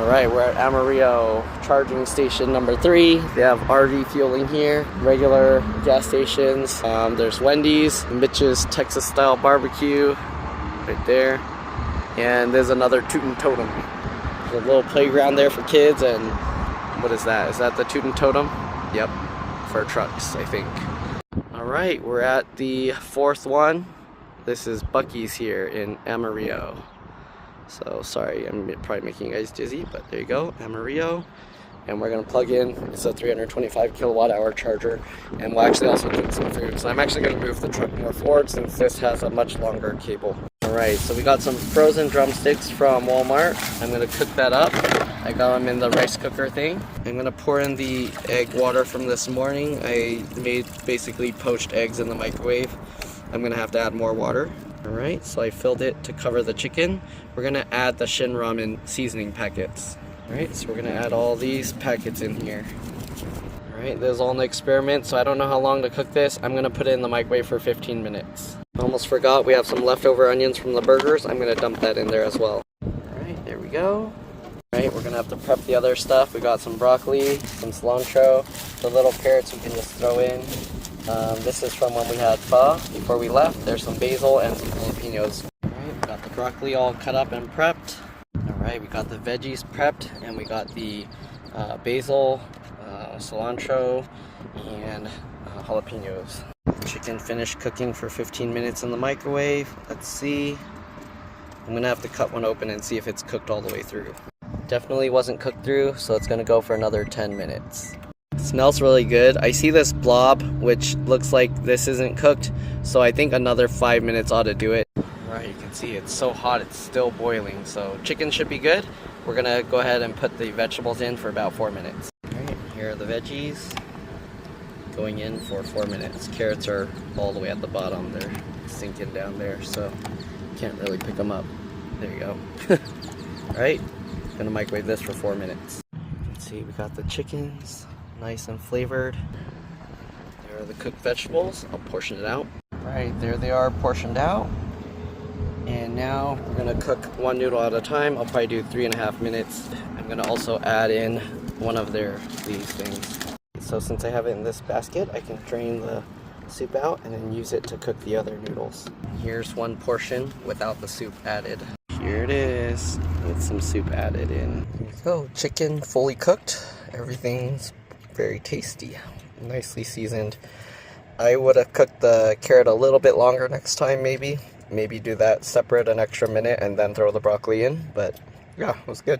Alright, we're at Amarillo charging station number 3. They have RV fueling here, regular gas stations. There's Wendy's, Mitch's Texas style barbecue right there. And there's another Tootin' Totem. There's a little playground there for kids, and what is that? Is that the Tootin' Totem? Yep, for trucks, I think. Alright, we're at the 4th one. This is Buc-ee's here in Amarillo. So sorry, I'm probably making you guys dizzy, but there you go, Amarillo. And we're gonna plug in, it's a 325 kilowatt hour charger, and we'll actually also cook some food. So I'm actually gonna move the truck more forward since this has a much longer cable. Alright, so we got some frozen drumsticks from Walmart. I'm gonna cook that up. I got them in the rice cooker thing. I'm gonna pour in the egg water from this morning. I made basically poached eggs in the microwave. I'm gonna have to add more water. Alright, so I filled it to cover the chicken. We're gonna add the Shin Ramen seasoning packets. Alright, so we're gonna add all these packets in here. Alright, this is all an experiment, so I don't know how long to cook this. I'm gonna put it in the microwave for 15 minutes. Almost forgot, we have some leftover onions from the burgers. I'm gonna dump that in there as well. Alright, there we go. Alright, we're gonna have to prep the other stuff. We got some broccoli, some cilantro, the little carrots we can just throw in. This is from when we had pho before we left. There's some basil and some jalapenos. Alright, we got the broccoli all cut up and prepped. Alright, we got the veggies prepped, and we got the basil, cilantro, and jalapenos. Chicken finished cooking for 15 minutes in the microwave. Let's see. I'm gonna have to cut one open and see if it's cooked all the way through. Definitely wasn't cooked through, so it's gonna go for another 10 minutes. Smells really good. I see this blob, which looks like this isn't cooked, so I think another 5 minutes ought to do it. Alright, you can see it's so hot, it's still boiling, so chicken should be good. We're gonna go ahead and put the vegetables in for about 4 minutes. Alright, here are the veggies going in for 4 minutes. Carrots are all the way at the bottom, they're sinking down there, so can't really pick them up. There you go. Alright, gonna microwave this for 4 minutes. You can see we got the chickens. Nice and flavored. There are the cooked vegetables. I'll portion it out. Right, there they are portioned out. And now we're gonna cook one noodle at a time. I'll probably do 3.5 minutes. I'm gonna also add in one of these things. So since I have it in this basket, I can drain the soup out and then use it to cook the other noodles. Here's one portion without the soup added. Here it is, with some soup added in. Here we go, chicken fully cooked. Everything's very tasty, nicely seasoned. I would have cooked the carrot a little bit longer next time, maybe do that separate an extra minute and then throw the broccoli in, but yeah, it was good.